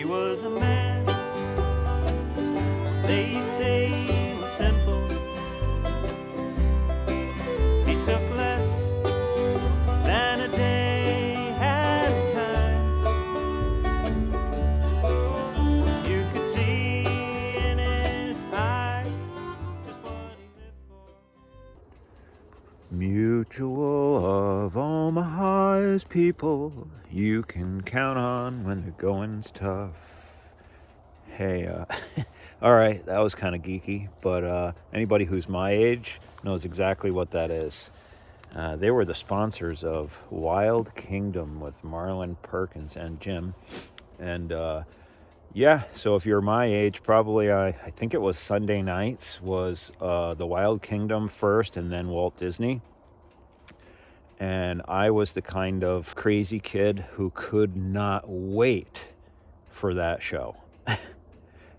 was a man, they say he was simple. He took less than a day at a time. You could see in his eyes just what he lived for. Mutual of Omaha's people you can count on when the going's tough. Hey, all right, that was kind of geeky, but anybody who's my age knows exactly what that is. They were the sponsors of Wild Kingdom with Marlon Perkins and Jim. And yeah, so if you're my age, probably I think it was Sunday nights was the Wild Kingdom first and then Walt Disney. And I was the kind of crazy kid who could not wait for that show.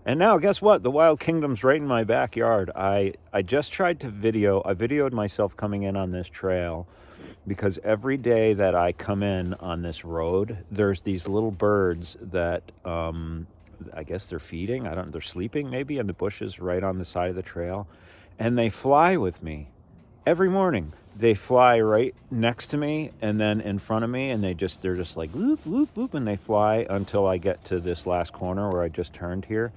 And now, guess what? The Wild Kingdom's right in my backyard. I just tried to I videoed myself coming in on this trail because every day that I come in on this road, there's these little birds that, I guess they're feeding. They're sleeping maybe in the bushes right on the side of the trail. And they fly with me every morning. They fly right next to me and then in front of me, and they're just like whoop, whoop, whoop, and they fly until I get to this last corner where I just turned here.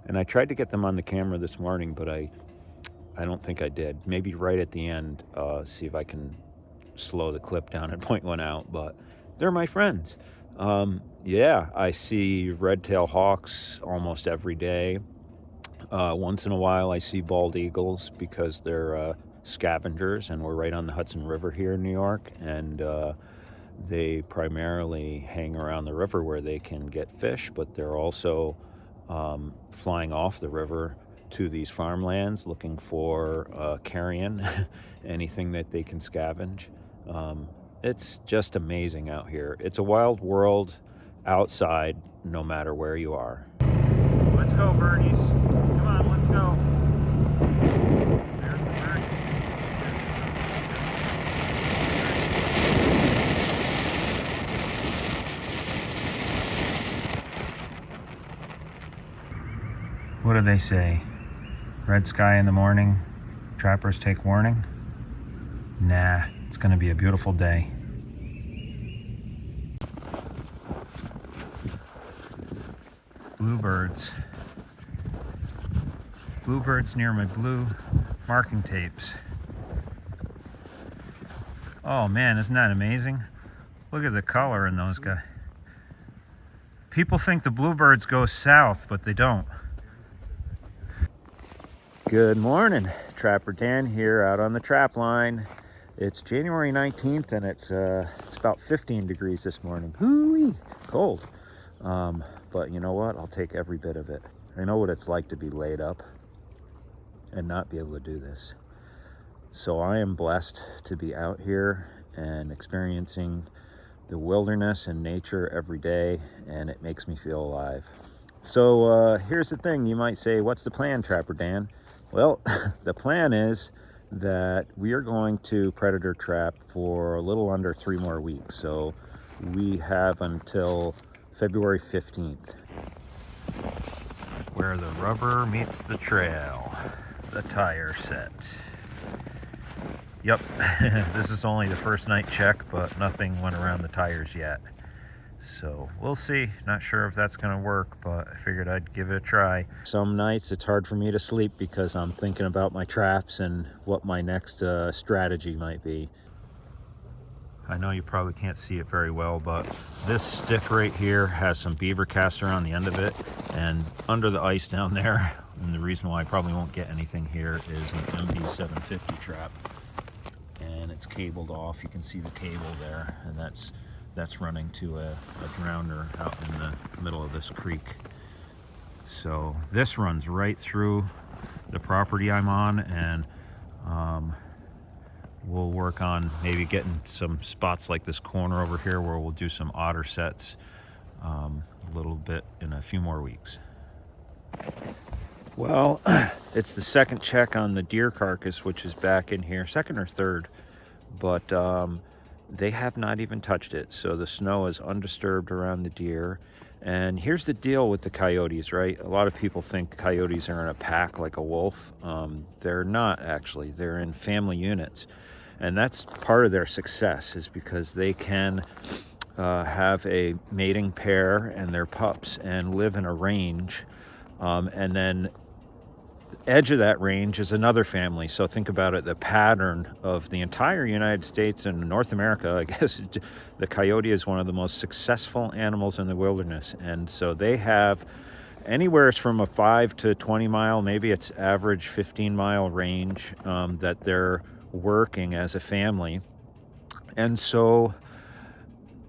And I tried to get them on the camera this morning, but I don't think I did. Maybe right at the end, see if I can slow the clip down and point one out, but they're my friends. Yeah, I see red-tailed hawks almost every day. Once in a while I see bald eagles because they're scavengers, and we're right on the Hudson River here in New York, and they primarily hang around the river where they can get fish, but they're also flying off the river to these farmlands looking for carrion, anything that they can scavenge. It's just amazing out here. It's a wild world outside, no matter where you are. Let's go, birdies. Come on, let's go. There's the birdies. What do they say? Red sky in the morning, trappers take warning? Nah, it's gonna be a beautiful day. Bluebirds. Bluebirds near my blue marking tapes. Oh man, isn't that amazing? Look at the color in those guys. People think the bluebirds go south, but they don't. Good morning, Trapper Dan here out on the Trapline. It's January 19th and it's about 15 degrees this morning. Hoo-wee, cold. But you know what? I'll take every bit of it. I know what it's like to be laid up and not be able to do this. So I am blessed to be out here and experiencing the wilderness and nature every day, and it makes me feel alive. So here's the thing. You might say, what's the plan, Trapper Dan? Well, the plan is that we are going to predator trap for a little under 3 more weeks. So we have until February 15th. Where the rubber meets the trail, the tire set. Yep, this is only the first night check, but nothing went around the tires yet. So we'll see. Not sure if that's going to work, but I figured I'd give it a try. Some nights it's hard for me to sleep because I'm thinking about my traps and what my next strategy might be. I know you probably can't see it very well, but this stick right here has some beaver caster on the end of it, and under the ice down there, and the reason why I probably won't get anything here is an MB750 trap, and it's cabled off. You can see the cable there, and that's running to a drowner out in the middle of this creek. So this runs right through the property I'm on, and we'll work on maybe getting some spots like this corner over here where we'll do some otter sets a little bit in a few more weeks. Well, it's the second check on the deer carcass, which is back in here, second or third, but they have not even touched it. So the snow is undisturbed around the deer, And here's the deal with the coyotes, right? A lot of people think coyotes are in a pack like a wolf. They're not actually. They're in family units. And that's part of their success, is because they can have a mating pair and their pups and live in a range. And then edge of that range is another family. So think about it, the pattern of the entire United States and North America, I guess the coyote is one of the most successful animals in the wilderness. And so they have anywhere from a 5 to 20 mile, maybe it's average 15-mile range that they're working as a family. And so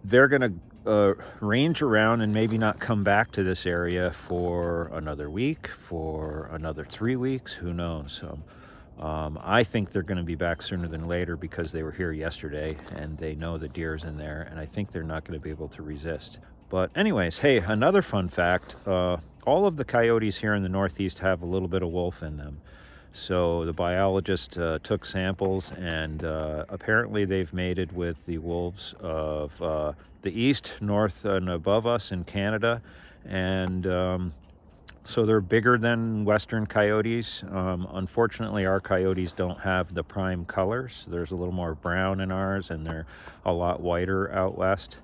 they're going to range around and maybe not come back to this area for another week, for another 3 weeks, who knows. I think they're going to be back sooner than later because they were here yesterday and they know the deer's in there, and I think they're not going to be able to resist. But anyways, hey, another fun fact, all of the coyotes here in the Northeast have a little bit of wolf in them. So the biologist took samples, and apparently they've mated with the wolves of the east, north, and above us in Canada. And so they're bigger than Western coyotes. Unfortunately, our coyotes don't have the prime colors. There's a little more brown in ours, and they're a lot whiter out west.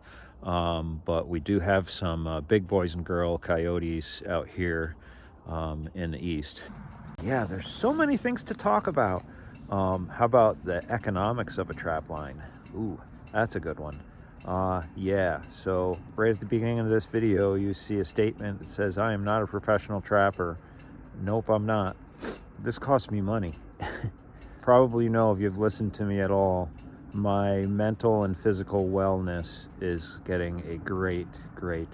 But we do have some big boys and girl coyotes out here in the east. Yeah, there's so many things to talk about. How about the economics of a trap line? Ooh, that's a good one. Yeah, so right at the beginning of this video, you see a statement that says, "I am not a professional trapper." Nope, I'm not. This costs me money. Probably know, if you've listened to me at all, my mental and physical wellness is getting a great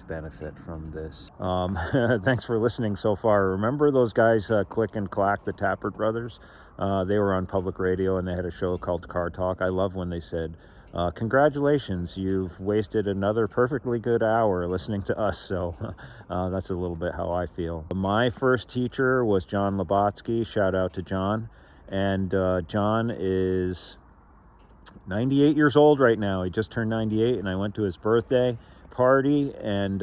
benefit from this. Thanks for listening so far. Remember those guys, Click and Clack, the Tappert brothers? They were on public radio and they had a show called Car Talk. I love when they said, congratulations, you've wasted another perfectly good hour listening to us. So that's a little bit how I feel. My first teacher was John Labotsky. Shout out to John. And John is 98 years old right now. He just turned 98, and I went to his birthday party, and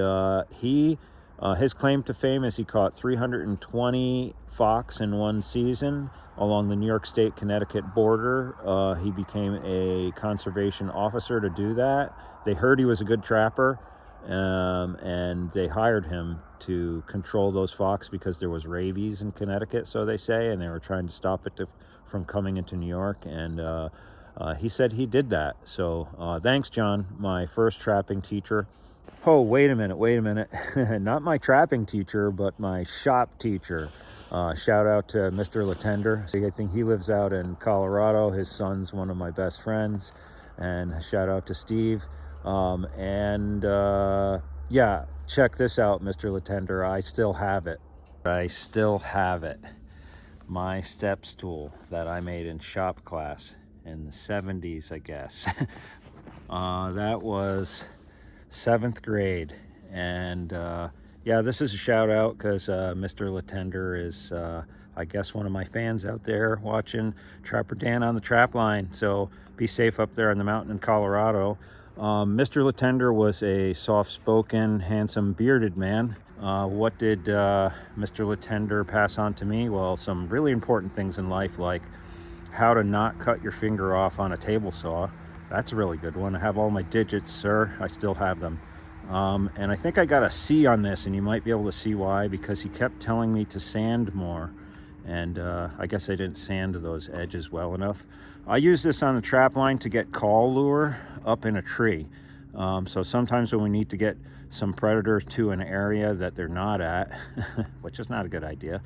his claim to fame is he caught 320 fox in one season along the New York State Connecticut border. He became a conservation officer to do that. They heard he was a good trapper, and they hired him to control those fox because there was rabies in Connecticut, so they say, and they were trying to stop it from coming into New York. And he said he did that. So thanks, John, my first trapping teacher. Oh, wait a minute. Not my trapping teacher, but my shop teacher. Shout out to Mr. Latender. I think he lives out in Colorado. His son's one of my best friends. And shout out to Steve. Yeah, check this out, Mr. Latender. I still have it. My step stool that I made in shop class in the 70s, I guess. That was 7th grade. And yeah, this is a shout out because Mr. Latender is, I guess, one of my fans out there watching Trapper Dan on the trap line. So be safe up there on the mountain in Colorado. Mr. Latender was a soft-spoken, handsome, bearded man. What did Mr. Latender pass on to me? Well, some really important things in life, like how to not cut your finger off on a table saw. That's a really good one. I have all my digits, sir. I still have them. And I think I got a C on this, and you might be able to see why, because he kept telling me to sand more. And I guess I didn't sand those edges well enough. I use this on the trap line to get call lure up in a tree. So sometimes when we need to get some predators to an area that they're not at, which is not a good idea,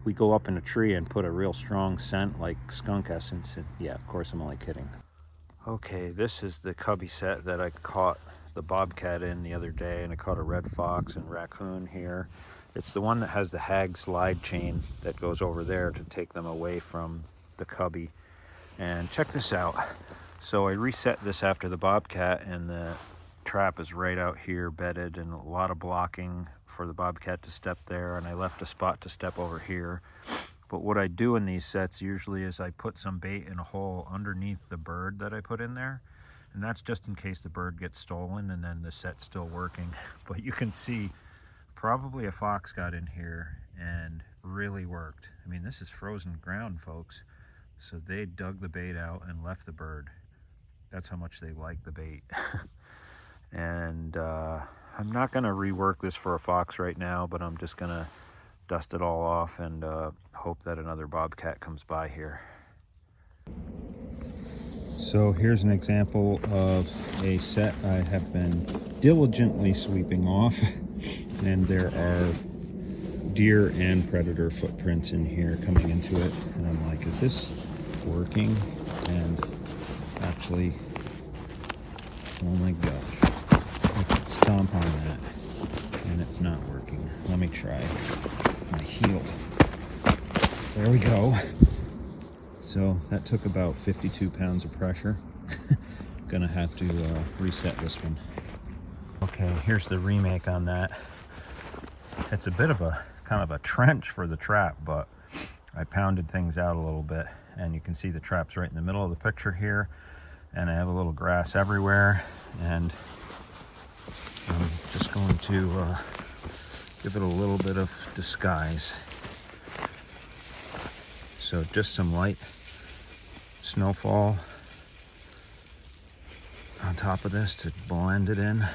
we go up in a tree and put a real strong scent like skunk essence. And yeah, of course, I'm only kidding. Okay, this is the cubby set that I caught the bobcat in the other day, and I caught a red fox and raccoon here. It's the one that has the hag slide chain that goes over there to take them away from the cubby. And check this out. So I reset this after the bobcat, and the trap is right out here bedded, and a lot of blocking for the bobcat to step there, and I left a spot to step over here. But what I do in these sets usually is I put some bait in a hole underneath the bird that I put in there, And that's just in case the bird gets stolen and then the set's still working. But you can see probably a fox got in here and really worked. I mean, this is frozen ground, folks. So they dug the bait out and left the bird. That's how much they like the bait. And I'm not gonna rework this for a fox right now, but I'm just gonna dust it all off and hope that another bobcat comes by here. So here's an example of a set I have been diligently sweeping off, and there are deer and predator footprints in here coming into it, and I'm like, is this working? And actually, oh my gosh, I could stomp on that and it's not working. Let me try my heel. There we go. So that took about 52 pounds of pressure. Gonna have to reset this one. Okay, here's the remake on that. It's a bit of a kind of a trench for the trap, but I pounded things out a little bit, and you can see the trap's right in the middle of the picture here, and I have a little grass everywhere, and I'm just going to give it a little bit of disguise. So just some light snowfall on top of this to blend it in,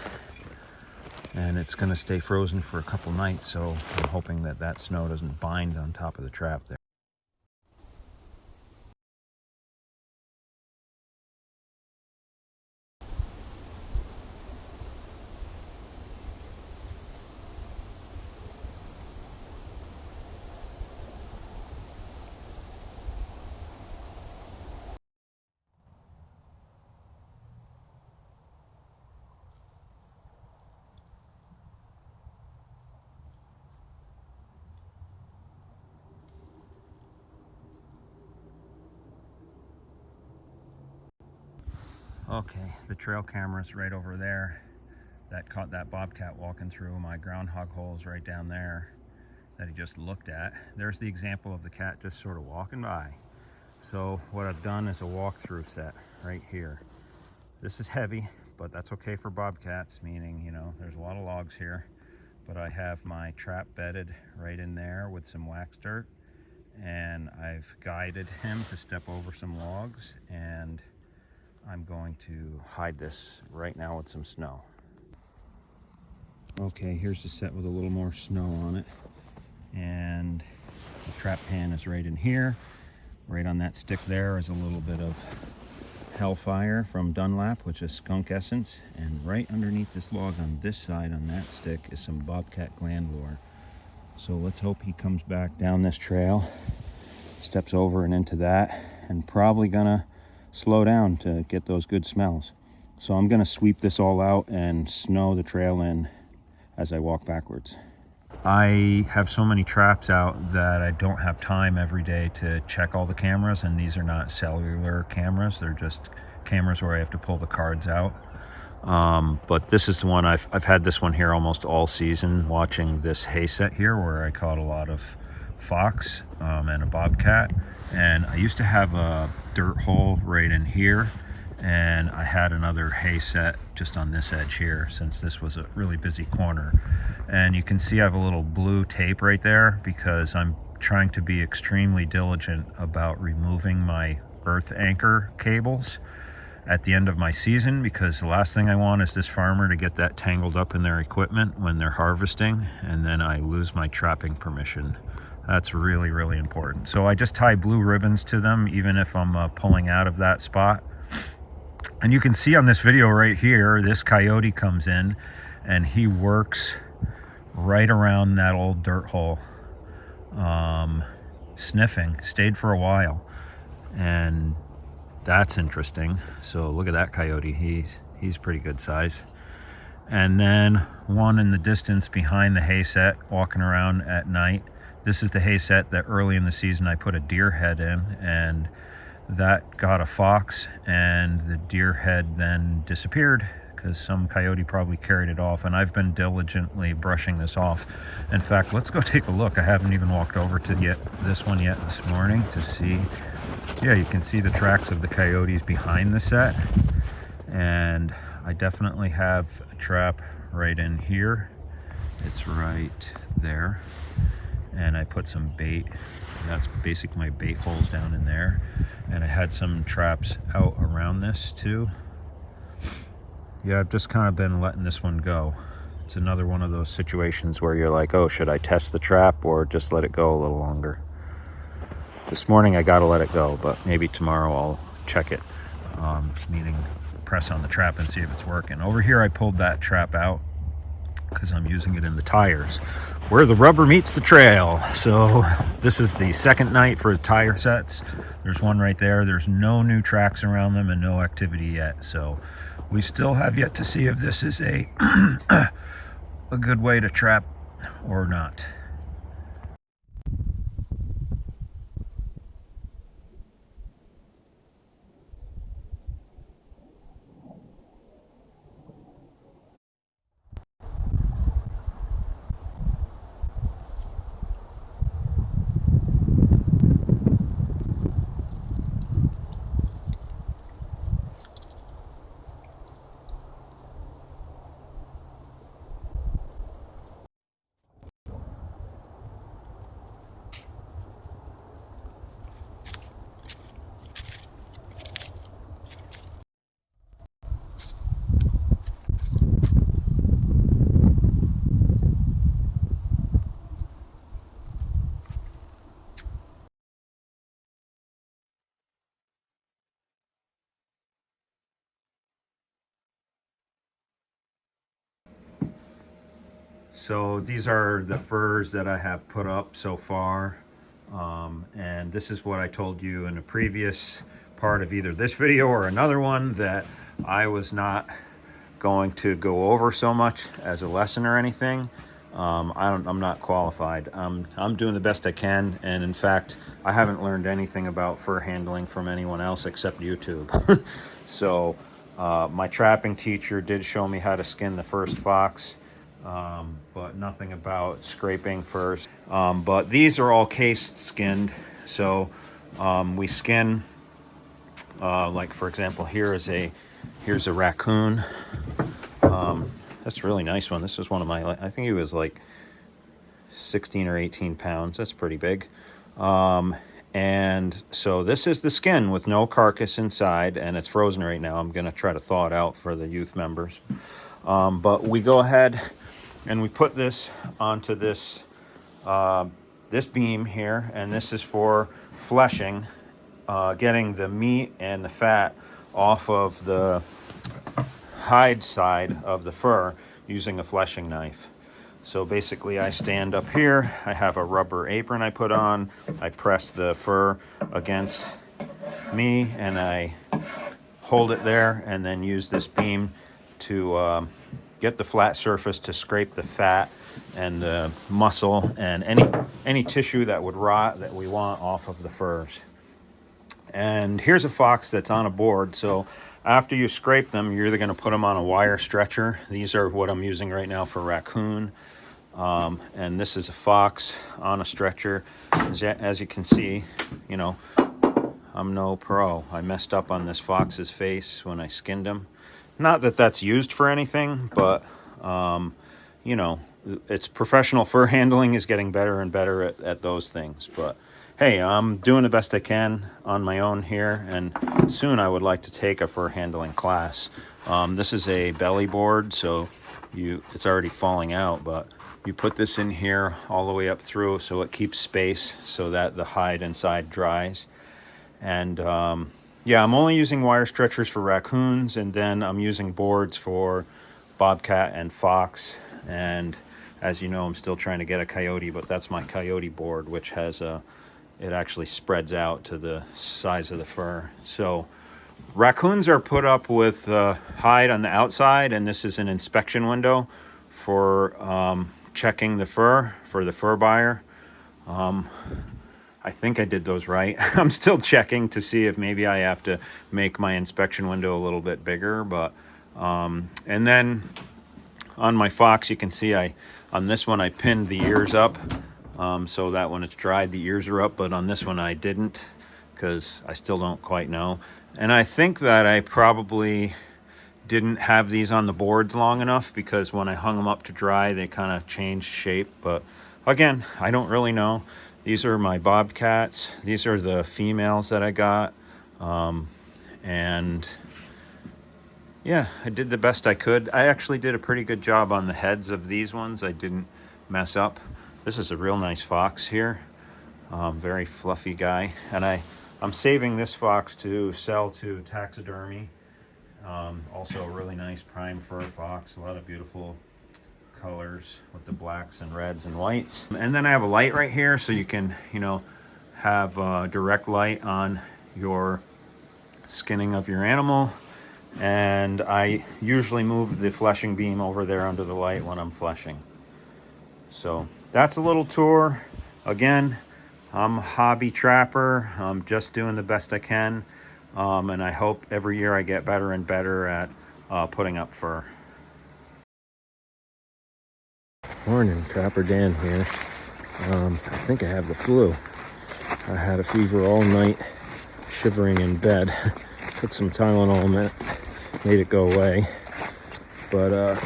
and it's going to stay frozen for a couple nights, so I'm hoping that that snow doesn't bind on top of the trap there. Okay, the trail camera's right over there. That caught that bobcat walking through. My groundhog hole is right down there that he just looked at. There's the example of the cat just sort of walking by. So what I've done is a walkthrough set right here. This is heavy, but that's okay for bobcats, meaning, you know, there's a lot of logs here. But I have my trap bedded right in there with some wax dirt, and I've guided him to step over some logs, and I'm going to hide this right now with some snow. Okay, here's the set with a little more snow on it, and the trap pan is right in here. Right on that stick there is a little bit of Hellfire from Dunlap, which is skunk essence, and right underneath this log on this side on that stick is some bobcat gland lure. So let's hope he comes back down this trail, steps over and into that, and probably gonna slow down to get those good smells. So I'm gonna sweep this all out and snow the trail in as I walk backwards. I have so many traps out that I don't have time every day to check all the cameras, and these are not cellular cameras, they're just cameras where I have to pull the cards out. But this is the one, I've had this one here almost all season, watching this hay set here where I caught a lot of fox and a bobcat. And I used to have a dirt hole right in here, and I had another hay set just on this edge here, since this was a really busy corner. And you can see I have a little blue tape right there because I'm trying to be extremely diligent about removing my earth anchor cables at the end of my season, because the last thing I want is this farmer to get that tangled up in their equipment when they're harvesting, and then I lose my trapping permission. That's really, really important. So I just tie blue ribbons to them, even if I'm pulling out of that spot. And you can see on this video right here, this coyote comes in and he works right around that old dirt hole, sniffing, stayed for a while. And that's interesting. So look at that coyote, he's pretty good size. And then one in the distance behind the hay set, walking around at night. This is the hay set that early in the season I put a deer head in, and that got a fox, and the deer head then disappeared because some coyote probably carried it off, and I've been diligently brushing this off. In fact, let's go take a look. I haven't even walked over to this one yet this morning to see. Yeah, you can see the tracks of the coyotes behind the set, And I definitely have a trap right in here. It's right there. And I put some bait. That's basically my bait holes down in there. And I had some traps out around this too. Yeah, I've just kind of been letting this one go. It's another one of those situations where you're like, oh, should I test the trap or just let it go a little longer? This morning I gotta let it go, but maybe tomorrow I'll check it, meaning press on the trap and see if it's working. Over here I pulled that trap out because I'm using it in the tires where the rubber meets the trail. So this is the second night for the tire sets. There's one right there. There's no new tracks around them and no activity yet. So we still have yet to see if this is a a good way to trap or not. So these are the furs that I have put up so far. And this is what I told you in a previous part of either this video or another one, that I was not going to go over so much as a lesson or anything. I'm not qualified. I'm doing the best I can. And in fact, I haven't learned anything about fur handling from anyone else except YouTube. So my trapping teacher did show me how to skin the first fox. But nothing about scraping first. But these are all case skinned. So we skin, like for example, here's a raccoon. That's a really nice one. This is one of my, I think he was like 16 or 18 pounds. That's pretty big. And so this is the skin with no carcass inside, and it's frozen right now. I'm going to try to thaw it out for the youth members. But we go ahead and we put this onto this this beam here, and this is for fleshing, getting the meat and the fat off of the hide side of the fur using a fleshing knife. So basically I stand up here, I have a rubber apron I put on, I press the fur against me and I hold it there, and then use this beam to get the flat surface to scrape the fat and the muscle and any tissue that would rot that we want off of the furs. And here's a fox that's on a board. So after you scrape them, you're either going to put them on a wire stretcher. These are what I'm using right now for raccoon. And this is a fox on a stretcher. As you can see, you know, I'm no pro. I messed up on this fox's face when I skinned him. Not that that's used for anything, but, you know, it's professional fur handling is getting better and better at those things. But hey, I'm doing the best I can on my own here, and soon I would like to take a fur handling class. This is a belly board, so it's already falling out, but you put this in here all the way up through so it keeps space so that the hide inside dries. And yeah, I'm only using wire stretchers for raccoons, and then I'm using boards for bobcat and fox. And as you know, I'm still trying to get a coyote, but that's my coyote board, which has it actually spreads out to the size of the fur. So raccoons are put up with hide on the outside, and this is an inspection window for checking the fur for the fur buyer. I think I did those right. I'm still checking to see if maybe I have to make my inspection window a little bit bigger, but and then on my fox, you can see on this one I pinned the ears up so that when it's dried the ears are up, but on this one I didn't because I still don't quite know. And I think that I probably didn't have these on the boards long enough, because when I hung them up to dry, they kind of changed shape. But again, I don't really know. These are my bobcats. These are the females that I got. And yeah, I did the best I could. I actually did a pretty good job on the heads of these ones. I didn't mess up. This is a real nice fox here. Very fluffy guy. And I'm saving this fox to sell to taxidermy. Also a really nice prime fur fox. A lot of beautiful colors with the blacks and reds and whites. And then I have a light right here, so you can, have direct light on your skinning of your animal. And I usually move the fleshing beam over there under the light when I'm fleshing. So that's a little tour. Again, I'm a hobby trapper. I'm just doing the best I can. And I hope every year I get better and better at putting up fur. Morning, Trapper Dan here. I think I have the flu. I had a fever all night, shivering in bed. Took some Tylenol, made it go away. But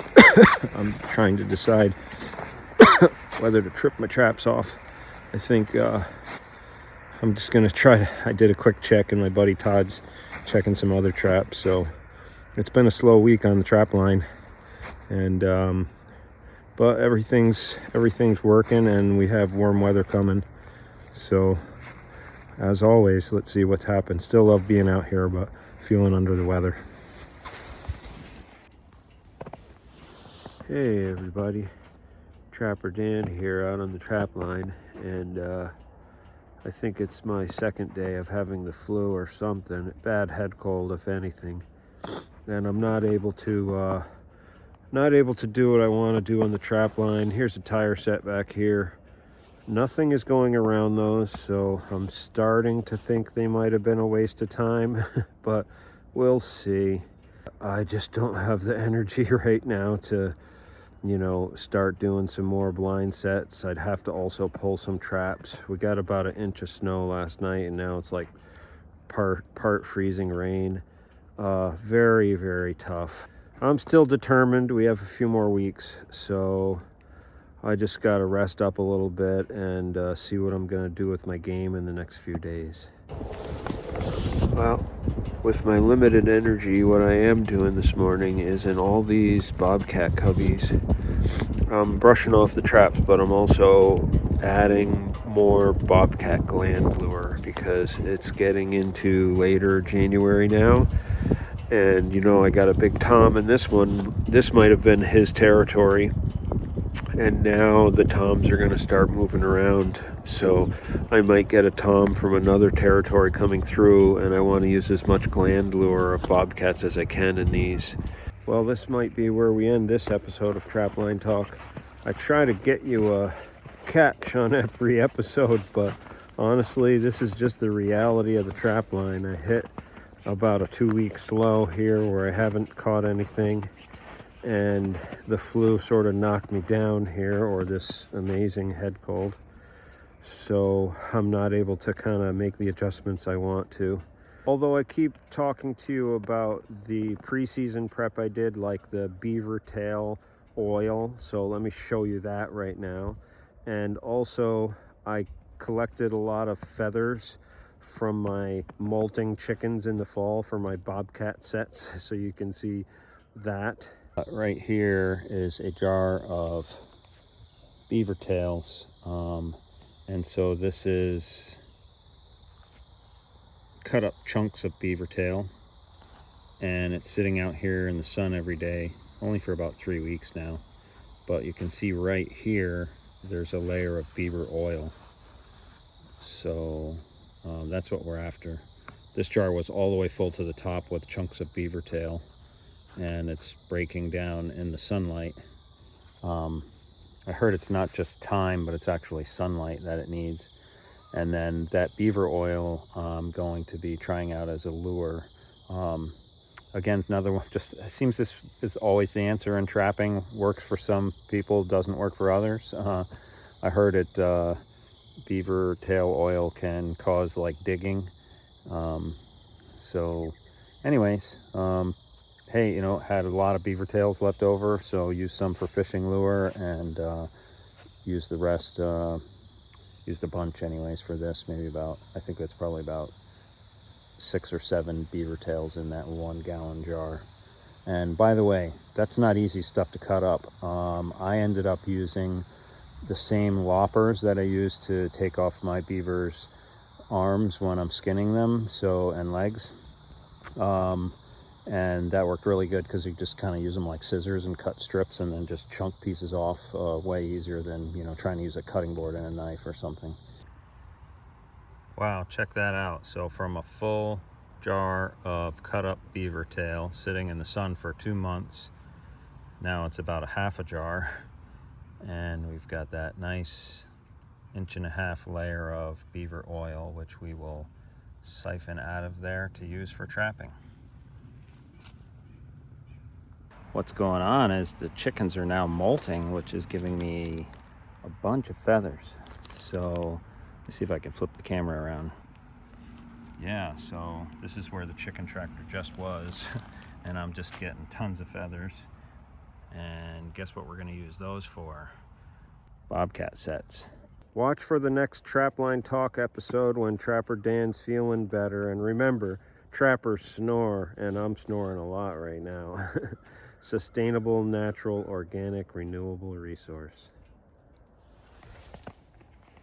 I'm trying to decide whether to trip my traps off. I think I'm just going to try. I did a quick check, and my buddy Todd's checking some other traps. So it's been a slow week on the trap line. And but everything's working, and we have warm weather coming. So as always, let's see what's happened. Still love being out here, but feeling under the weather. Hey everybody, Trapper Dan here out on the trap line, and I think it's my second day of having the flu or something. Bad head cold, if anything, and I'm not able to do what I want to do on the trap line. Here's a tire set back here. Nothing is going around those, so I'm starting to think they might have been a waste of time, but we'll see. I just don't have the energy right now to, start doing some more blind sets. I'd have to also pull some traps. We got about 1 inch of snow last night, and now it's like part freezing rain. Very, very tough. I'm still determined. We have a few more weeks, so I just got to rest up a little bit and see what I'm going to do with my game in the next few days. Well, with my limited energy, what I am doing this morning is in all these bobcat cubbies, I'm brushing off the traps, but I'm also adding more bobcat gland lure because it's getting into later January now. And I got a big tom in this one. This might have been his territory, and now the toms are going to start moving around, so I might get a tom from another territory coming through, and I want to use as much gland lure of bobcats as I can in these. Well, this might be where we end this episode of Trapline Talk. I try to get you a catch on every episode, but honestly, this is just the reality of the trap line. I hit about a 2-week slow here where I haven't caught anything, and the flu sort of knocked me down here, or this amazing head cold, so I'm not able to kind of make the adjustments I want to. Although I keep talking to you about the preseason prep I did, like the beaver tail oil, so let me show you that right now. And also I collected a lot of feathers from my molting chickens in the fall for my bobcat sets, so you can see that. Right here is a jar of beaver tails, and so this is cut up chunks of beaver tail, and it's sitting out here in the sun every day, only for about 3 weeks now. But you can see right here there's a layer of beaver oil, so that's what we're after. This jar was all the way full to the top with chunks of beaver tail, and it's breaking down in the sunlight. I heard it's not just time, but it's actually sunlight that it needs. And then that beaver oil I'm going to be trying out as a lure. Again, another one. Just it seems this is always the answer in trapping. Works for some people, doesn't work for others. I heard it. Beaver tail oil can cause like digging. So, anyways, hey, you know, had a lot of beaver tails left over, so use some for fishing lure and use the rest, used a bunch anyways for this. Maybe about, I think that's probably about 6 or 7 beaver tails in that 1 gallon jar. And by the way, that's not easy stuff to cut up. I ended up using the same loppers that I use to take off my beaver's arms when I'm skinning them, so, and legs. And that worked really good because you just kind of use them like scissors and cut strips and then just chunk pieces off, way easier than, you know, trying to use a cutting board and a knife or something. Wow, check that out. So from a full jar of cut up beaver tail sitting in the sun for 2 months, now it's about a half a jar, and we've got that nice 1.5 inch layer of beaver oil, which we will siphon out of there to use for trapping. What's going on is the chickens are now molting, which is giving me a bunch of feathers. So let's see if I can flip the camera around. Yeah, so this is where the chicken tractor just was, and I'm just getting tons of feathers. And guess what we're going to use those for? Bobcat sets. Watch for the next Trapline Talk episode when Trapper Dan's feeling better. And remember, trappers snore, and I'm snoring a lot right now. Sustainable, natural, organic, renewable resource.